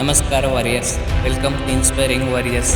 ನಮಸ್ಕಾರ warriors, welcome to inspiring warriors.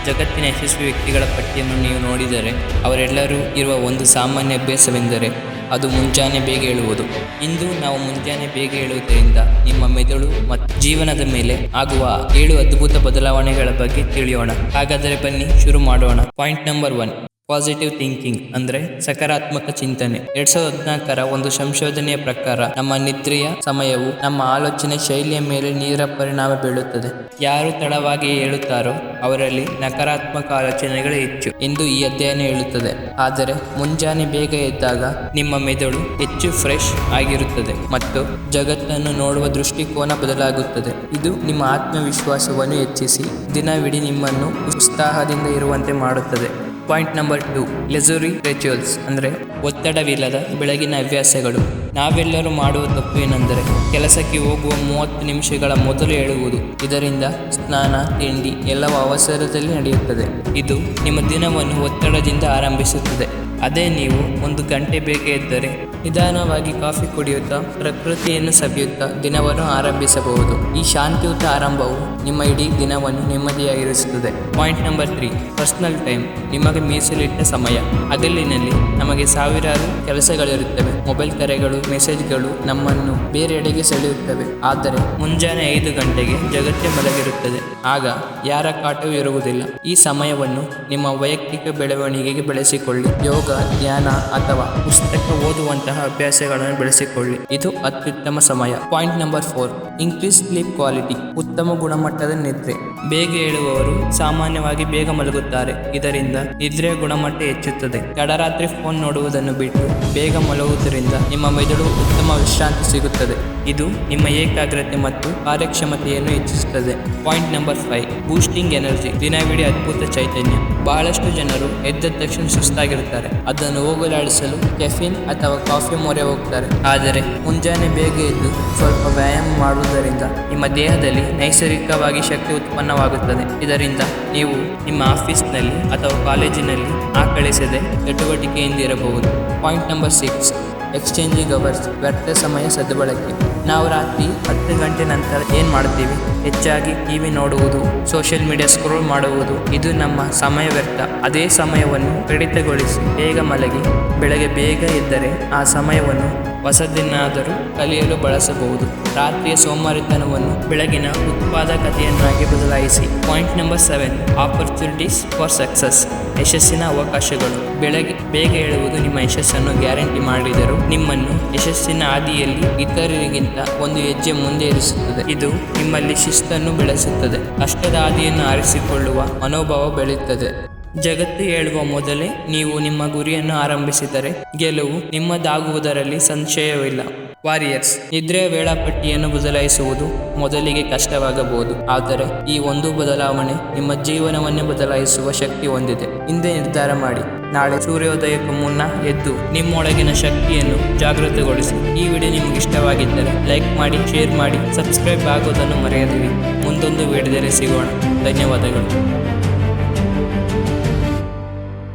ಜಗತ್ತಿನ ಯಶಸ್ವಿ ವ್ಯಕ್ತಿಗಳ ಪಟ್ಟಿಯನ್ನು ನೀವು ನೋಡಿದರೆ ಅವರೆಲ್ಲರೂ ಇರುವ ಒಂದು ಸಾಮಾನ್ಯ ಅಭ್ಯಾಸವೆಂದರೆ ಅದು ಮುಂಜಾನೆ ಬೇಗ ಏಳುವುದು. ಇಂದು ನಾವು ಮುಂಜಾನೆ ಬೇಗ ಏಳುವುದರಿಂದ ನಿಮ್ಮ ಮೆದುಳು ಮತ್ತು ಜೀವನದ ಮೇಲೆ ಆಗುವ 7 ಅದ್ಭುತ ಬದಲಾವಣೆಗಳ ಬಗ್ಗೆ ತಿಳಿಯೋಣ. ಹಾಗಾದರೆ ಬನ್ನಿ ಶುರು ಮಾಡೋಣ. ಪಾಯಿಂಟ್ ನಂಬರ್ 1, ಪಾಸಿಟಿವ್ ಥಿಂಕಿಂಗ್ ಅಂದರೆ ಸಕಾರಾತ್ಮಕ ಚಿಂತನೆ. 2014ರ ಒಂದು ಸಂಶೋಧನೆಯ ಪ್ರಕಾರ ನಮ್ಮ ನಿದ್ರೆಯ ಸಮಯವು ನಮ್ಮ ಆಲೋಚನೆ ಶೈಲಿಯ ಮೇಲೆ ನೇರ ಪರಿಣಾಮ ಬೀಳುತ್ತದೆ. ಯಾರು ತಡವಾಗಿ ಏಳುತ್ತಾರೋ ಅವರಲ್ಲಿ ನಕಾರಾತ್ಮಕ ಆಲೋಚನೆಗಳು ಹೆಚ್ಚು ಎಂದು ಈ ಅಧ್ಯಯನ ಹೇಳುತ್ತದೆ. ಆದರೆ ಮುಂಜಾನೆ ಬೇಗ ಎದ್ದಾಗ ನಿಮ್ಮ ಮೆದುಳು ಹೆಚ್ಚು ಫ್ರೆಶ್ ಆಗಿರುತ್ತದೆ ಮತ್ತು ಜಗತ್ತನ್ನು ನೋಡುವ ದೃಷ್ಟಿಕೋನ ಬದಲಾಗುತ್ತದೆ. ಇದು ನಿಮ್ಮ ಆತ್ಮವಿಶ್ವಾಸವನ್ನು ಹೆಚ್ಚಿಸಿ ದಿನವಿಡೀ ನಿಮ್ಮನ್ನು ಉತ್ಸಾಹದಿಂದ ಇರುವಂತೆ ಮಾಡುತ್ತದೆ. ಪಾಯಿಂಟ್ ನಂಬರ್ 2, ಲೆಜುರಿ ರಿಚುವಲ್ಸ್ ಅಂದರೆ ಒತ್ತಡವಿಲ್ಲದ ಬೆಳಗಿನ ಹವ್ಯಾಸಗಳು. ನಾವೆಲ್ಲರೂ ಮಾಡುವ ತಪ್ಪು ಏನೆಂದರೆ ಕೆಲಸಕ್ಕೆ ಹೋಗುವ 30 ನಿಮಿಷಗಳ ಮೊದಲು ಏಳುವುದು. ಇದರಿಂದ ಸ್ನಾನ, ತಿಂಡಿ ಎಲ್ಲವೂ ಅವಸರದಲ್ಲಿ ನಡೆಯುತ್ತದೆ. ಇದು ನಿಮ್ಮ ದಿನವನ್ನು ಒತ್ತಡದಿಂದ ಆರಂಭಿಸುತ್ತದೆ. ಅದೇ ನೀವು 1 ಗಂಟೆ ಬೇಗ ಎದ್ದರೆ ನಿಧಾನವಾಗಿ ಕಾಫಿ ಕುಡಿಯುತ್ತಾ ಪ್ರಕೃತಿಯನ್ನು ಸವಿಯುತ್ತಾ ದಿನವನ್ನು ಆರಂಭಿಸಬಹುದು. ಈ ಶಾಂತಿಯುತ ಆರಂಭವು ನಿಮ್ಮ ಇಡೀ ದಿನವನ್ನು ನೆಮ್ಮದಿಯಾಗಿರಿಸುತ್ತದೆ. ಪಾಯಿಂಟ್ ನಂಬರ್ 3, ಪರ್ಸನಲ್ ಟೈಮ್ ನಿಮಗೆ ಮೀಸಲಿಟ್ಟ ಸಮಯ. ಹಗಲಿನಲ್ಲಿ ನಮಗೆ ಸಾವಿರಾರು ಕೆಲಸಗಳಿರುತ್ತವೆ. ಮೊಬೈಲ್ ಕರೆಗಳು, ಮೆಸೇಜ್ಗಳು ನಮ್ಮನ್ನು ಬೇರೆಡೆಗೆ ಸೆಳೆಯುತ್ತವೆ. ಆದರೆ ಮುಂಜಾನೆ 5 ಗಂಟೆಗೆ ಜಗತ್ತೇ ಮಲಗಿರುತ್ತದೆ. ಆಗ ಯಾರ ಕಾಟವೂ ಇರುವುದಿಲ್ಲ. ಈ ಸಮಯವನ್ನು ನಿಮ್ಮ ವೈಯಕ್ತಿಕ ಬೆಳವಣಿಗೆಗೆ ಬಳಸಿಕೊಳ್ಳಿ. ಯೋಗ, ಧ್ಯಾನ ಅಥವಾ ಪುಸ್ತಕ ಓದುವಂತಹ ಅಭ್ಯಾಸಗಳನ್ನು ಬೆಳೆಸಿಕೊಳ್ಳಿ. ಇದು ಅತ್ಯುತ್ತಮ ಸಮಯ. Point number 4, increase sleep quality. ಉತ್ತಮ ಗುಣಮಟ್ಟದ ನಿದ್ರೆ. ಬೇಗ ಏಳುವವರು ಸಾಮಾನ್ಯವಾಗಿ ಬೇಗ ಮಲಗುತ್ತಾರೆ. ಇದರಿಂದ ನಿದ್ರೆಯ ಗುಣಮಟ್ಟ ಹೆಚ್ಚುತ್ತದೆ. ತಡರಾತ್ರಿ ಫೋನ್ ನೋಡುವುದನ್ನು ಬಿಟ್ಟು ಬೇಗ ಮಲಗುವುದರಿಂದ ನಿಮ್ಮ ಮೆದುಳು ಉತ್ತಮ ವಿಶ್ರಾಂತಿ ಸಿಗುತ್ತದೆ. ಇದು ನಿಮ್ಮ ಏಕಾಗ್ರತೆ ಮತ್ತು ಕಾರ್ಯಕ್ಷಮತೆಯನ್ನು ಹೆಚ್ಚಿಸುತ್ತದೆ. Point number 5, boosting energy. ದಿನವಿಡೀ ಅದ್ಭುತ ಚೈತನ್ಯ. ಬಹಳಷ್ಟು ಜನರು ಎದ್ದ ತಕ್ಷಣ ಸುಸ್ತಾಗಿರುತ್ತಾರೆ. ಅದನ್ನು ಹೋಗಲಾಡಿಸಲು ಕೆಫಿನ್ ಅಥವಾ ಕಾಫಿ ಮೊರೆ ಹೋಗ್ತಾರೆ. ಆದರೆ ಮುಂಜಾನೆ ಬೇಗ ಎದ್ದು ಸ್ವಲ್ಪ ವ್ಯಾಯಾಮ ಮಾಡುವುದರಿಂದ ನಿಮ್ಮ ದೇಹದಲ್ಲಿ ನೈಸರ್ಗಿಕವಾಗಿ ಶಕ್ತಿ ಉತ್ಪನ್ನವಾಗುತ್ತದೆ. ಇದರಿಂದ ನೀವು ನಿಮ್ಮ ಆಫೀಸ್ನಲ್ಲಿ ಅಥವಾ ಕಾಲೇಜಿನಲ್ಲಿ ಆಕಳಿಸದೆ ಚಟುವಟಿಕೆಯಿಂದಿರಬಹುದು. Point number 6, exchanging hours. ವ್ಯರ್ಥ ಸಮಯ ಸದ್ಬಳಕೆ. ನಾವು ರಾತ್ರಿ 10 ಗಂಟೆ ನಂತರ ಏನು ಮಾಡ್ತೀವಿ? ಹೆಚ್ಚಾಗಿ ಟಿವಿ ನೋಡುವುದು, ಸೋಷಿಯಲ್ ಮೀಡಿಯಾ ಸ್ಕ್ರೋಲ್ ಮಾಡುವುದು. ಇದು ನಮ್ಮ ಸಮಯ ವ್ಯರ್ಥ. ಅದೇ ಸಮಯವನ್ನು ಕಡಿತಗೊಳಿಸಿ ಬೇಗ ಮಲಗಿ ಬೆಳಗ್ಗೆ ಬೇಗ ಎದ್ದರೆ ಆ ಸಮಯವನ್ನು ಹೊಸದನ್ನಾದರೂ ಕಲಿಯಲು ಬಳಸಬಹುದು. ರಾತ್ರಿಯ ಸೋಮಾರಿತನವನ್ನು ಬೆಳಗಿನ ಉತ್ಪಾದಕತೆಯನ್ನಾಗಿ ಬದಲಾಯಿಸಿ. Point number 7, opportunities for success. ಯಶಸ್ಸಿನ ಅವಕಾಶಗಳು. ಬೆಳಗ್ಗೆ ಬೇಗ ಏಳುವುದು ನಿಮ್ಮ ಯಶಸ್ಸನ್ನು ಗ್ಯಾರಂಟಿ ಮಾಡಿದರೂ ನಿಮ್ಮನ್ನು ಯಶಸ್ಸಿನ ಹಾದಿಯಲ್ಲಿ ಇತರರಿಗಿಂತ ಒಂದು ಹೆಜ್ಜೆ ಮುಂದೆ ಇರಿಸುತ್ತದೆ. ಇದು ನಿಮ್ಮಲ್ಲಿ ಶಿಸ್ತನ್ನು ಬೆಳೆಸುತ್ತದೆ. ಕಷ್ಟದ ಹಾದಿಯನ್ನು ಆರಿಸಿಕೊಳ್ಳುವ ಮನೋಭಾವ ಬೆಳೆಯುತ್ತದೆ. ಜಗತ್ತು ಹೇಳುವ ಮೊದಲೇ ನೀವು ನಿಮ್ಮ ಗುರಿಯನ್ನು ಆರಂಭಿಸಿದರೆ ಗೆಲುವು ನಿಮ್ಮದಾಗುವುದರಲ್ಲಿ ಸಂಶಯವಿಲ್ಲ. ವಾರಿಯರ್ಸ್, ನಿದ್ರೆಯ ವೇಳಾಪಟ್ಟಿಯನ್ನು ಬದಲಾಯಿಸುವುದು ಮೊದಲಿಗೆ ಕಷ್ಟವಾಗಬಹುದು. ಆದರೆ ಈ ಒಂದು ಬದಲಾವಣೆ ನಿಮ್ಮ ಜೀವನವನ್ನೇ ಬದಲಾಯಿಸುವ ಶಕ್ತಿ ಹೊಂದಿದೆ. ಹಿಂದೆ ನಿರ್ಧಾರ ಮಾಡಿ. ನಾಳೆ ಸೂರ್ಯೋದಯಕ್ಕೂ ಮುನ್ನ ಎದ್ದು ನಿಮ್ಮೊಳಗಿನ ಶಕ್ತಿಯನ್ನು ಜಾಗೃತಗೊಳಿಸಿ. ಈ ವಿಡಿಯೋ ನಿಮಗೆ ಇಷ್ಟವಾಗಿದ್ದರೆ ಲೈಕ್ ಮಾಡಿ, ಶೇರ್ ಮಾಡಿ, ಸಬ್ಸ್ಕ್ರೈಬ್ ಆಗೋದನ್ನು ಮರೆಯದಿರಿ. ಮುಂದೊಂದು ವಿಡಿಯೋದಲ್ಲಿ ಸಿಗೋಣ. ಧನ್ಯವಾದಗಳು.